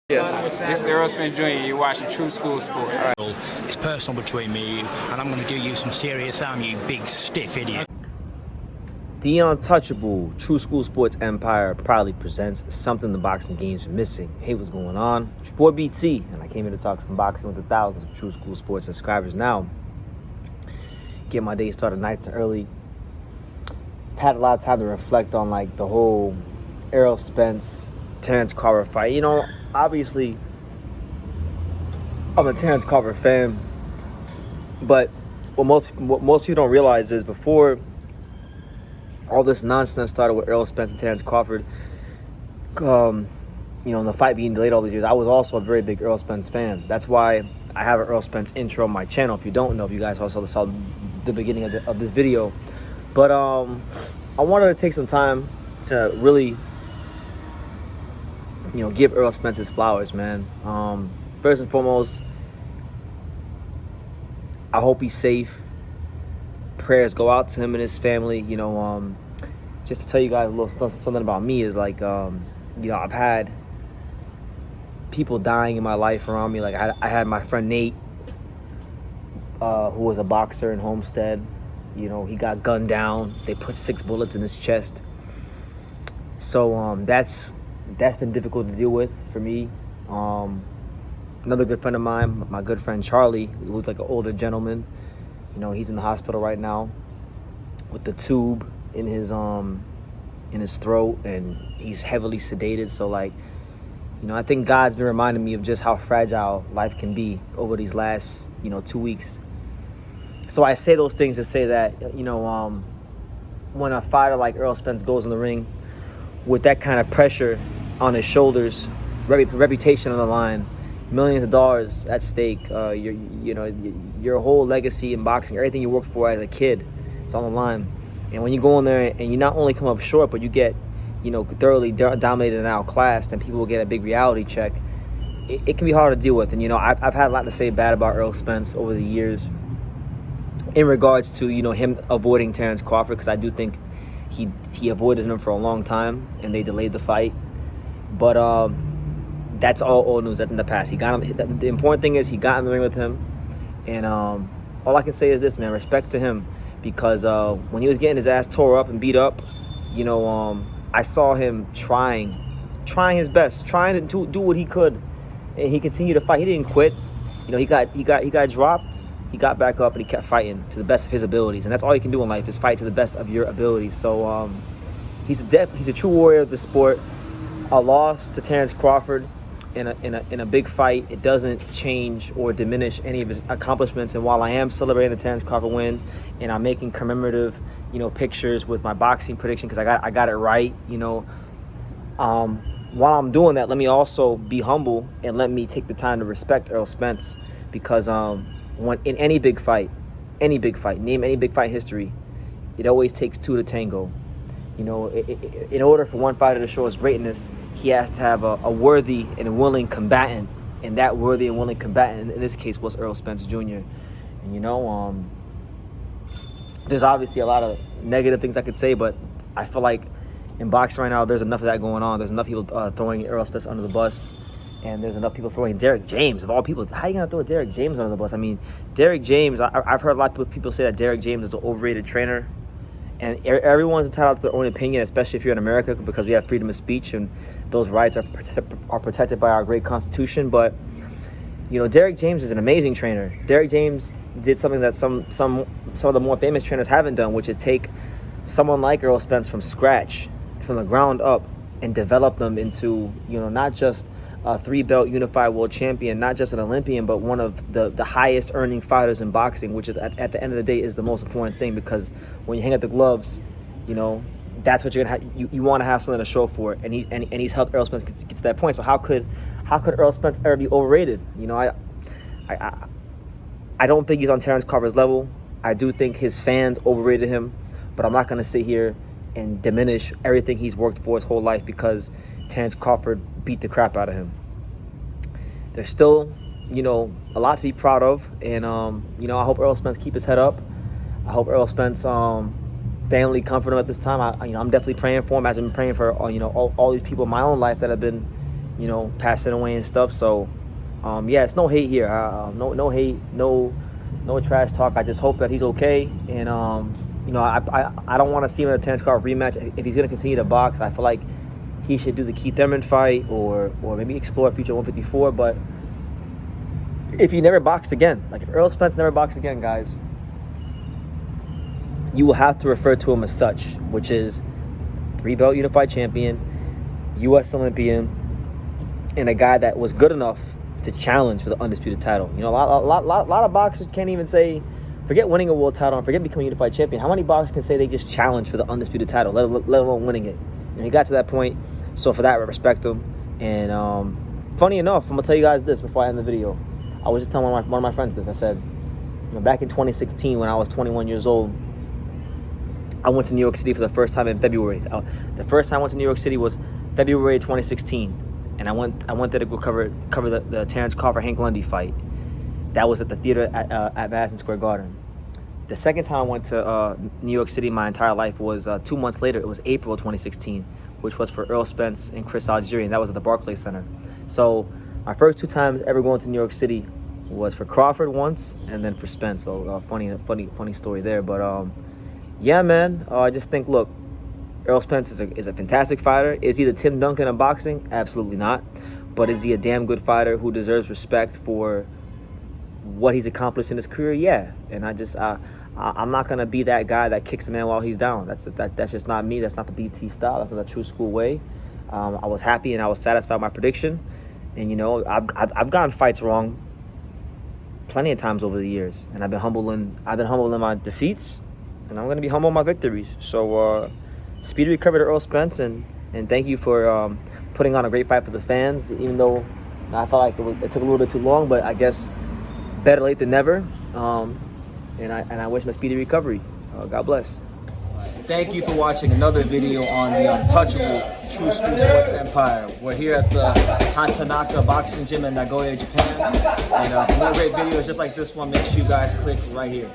Yes. This is Errol Spence Jr. You're watching True School Sports. It's personal between me and you, and I'm going to do you some serious harm, you big stiff idiot. The untouchable True School Sports Empire proudly presents something the boxing games are missing. Hey, what's going on? It's your boy BT, and I came here to talk some boxing with the thousands of True School Sports subscribers now. Get my day started nice and early. Had a lot of time to reflect on the whole Errol Spence, Terrence Crawford fight. You know, obviously, I'm a Terrence Crawford fan, but what most people don't realize is before all this nonsense started with Errol Spence and Terrence Crawford, the fight being delayed all these years, I was also a very big Errol Spence fan. That's why I have an Errol Spence intro on my channel. If you don't know, if you guys also saw the beginning of this video. But I wanted to take some time to really, give Errol Spence his flowers, man. First and foremost, I hope he's safe. Prayers go out to him and his family. Just to tell you guys a little something about me is I've had people dying in my life around me. I had my friend Nate, who was a boxer in Homestead. He got gunned down. They put 6 bullets in his chest. So that's been difficult to deal with for me. Another good friend of mine, my good friend Charlie, who's an older gentleman. He's in the hospital right now with the tube in his throat, and he's heavily sedated. So I think God's been reminding me of just how fragile life can be over these last 2 weeks. So I say those things to say that when a fighter like Errol Spence goes in the ring with that kind of pressure on his shoulders, reputation on the line, millions of dollars at stake, your whole legacy in boxing, everything you worked for as a kid, it's on the line. And when you go in there and you not only come up short, but you get thoroughly dominated and outclassed, and people will get a big reality check, it can be hard to deal with. And I've had a lot to say bad about Errol Spence over the years in regards to him avoiding Terrence Crawford, because I do think he avoided him for a long time and they delayed the fight. But that's all old news. That's in the past. He got him. The important thing is he got in the ring with him, and all I can say is this, man: respect to him, because when he was getting his ass tore up and beat up, I saw him trying his best, trying to do what he could, and he continued to fight. He didn't quit. He got dropped. He got back up and he kept fighting to the best of his abilities, and that's all you can do in life is fight to the best of your abilities. So he's a true warrior of the sport. A loss to Terrence Crawford in a big fight, it doesn't change or diminish any of his accomplishments. And while I am celebrating the Terrence Crawford win, and I'm making commemorative pictures with my boxing prediction because I got it right, while I'm doing that, let me also be humble and let me take the time to respect Errol Spence, because when in any big fight, name any big fight in history, it always takes 2 to tango. In order for one fighter to show his greatness, he has to have a worthy and willing combatant, and that worthy and willing combatant in this case was Errol Spence Jr. And there's obviously a lot of negative things I could say, but I feel like in boxing right now, there's enough of that going on. There's enough people throwing Errol Spence under the bus, and there's enough people throwing Derrick James, of all people. How are you going to throw Derrick James under the bus? I mean, Derrick James, I've heard a lot of people say that Derrick James is an overrated trainer. And everyone's entitled to their own opinion, especially if you're in America, because we have freedom of speech and those rights are protected by our great Constitution. But, Derrick James is an amazing trainer. Derrick James did something that some of the more famous trainers haven't done, which is take someone like Errol Spence from scratch, from the ground up, and develop them into, not just a 3-belt unified world champion, not just an Olympian, but one of the highest earning fighters in boxing, which is at the end of the day is the most important thing, because when you hang up the gloves, that's what you're gonna have. You want to have something to show for it, and he's helped Errol Spence get to that point. So how could Errol Spence ever be overrated? I don't think he's on Terrence Crawford's level. I do think his fans overrated him, but I'm not gonna sit here and diminish everything he's worked for his whole life because Terrence Crawford beat the crap out of him. There's still, a lot to be proud of, and I hope Errol Spence keep his head up. I hope Errol Spence family comfort him at this time. I'm definitely praying for him, as I've been praying for all these people in my own life that have been you know, passing away and stuff. So, yeah, it's no hate here. No hate, no trash talk. I just hope that he's okay. And, you know, I don't want to see him in a Terrence Crawford rematch. If he's going to continue to box, I feel like he should do the Keith Thurman fight or maybe explore a future 154. But if he never boxed again, like if Errol Spence never boxed again, guys, you will have to refer to him as such, which is 3-belt unified champion, U.S. Olympian, and a guy that was good enough to challenge for the undisputed title. You know, a lot of boxers can't even say, forget winning a world title and forget becoming a unified champion. How many boxers can say they just challenged for the undisputed title, let alone winning it? And he got to that point, so for that, I respect him. And funny enough, I'm gonna tell you guys this before I end the video. I was just telling one of my friends this. I said, you know, back in 2016 when I was 21 years old, I went to New York City for the first time in February. The first time I went to New York City was February 2016. And I went there to go cover the Terrence Crawford Hank Lundy fight. That was at the theater at Madison Square Garden. The second time I went to New York City my entire life was 2 months later. It was April 2016, which was for Errol Spence and Chris Algieri, and that was at the Barclays Center. So my first 2 times ever going to New York City was for Crawford once, and then for Spence. So funny story there. But yeah, man, I just think, look, Errol Spence is a fantastic fighter. Is he the Tim Duncan of boxing? Absolutely not. But is he a damn good fighter who deserves respect for what he's accomplished in his career? Yeah. And I'm not gonna be that guy that kicks a man while he's down. That's just not me. That's not the BT style. That's not the true school way. I was happy and I was satisfied with my prediction. And you know, I've gotten fights wrong plenty of times over the years, and I've been humble in my defeats, and I'm gonna be humble in my victories. So speedy recovery to Errol Spence, and thank you for putting on a great fight for the fans, even though I felt like it took a little bit too long, but I guess better late than never. And I wish him a speedy recovery. God bless. Thank you for watching another video on the untouchable True School Sports Empire. We're here at the Hatanaka Boxing Gym in Nagoya, Japan. And for more great videos just like this one, make sure you guys click right here.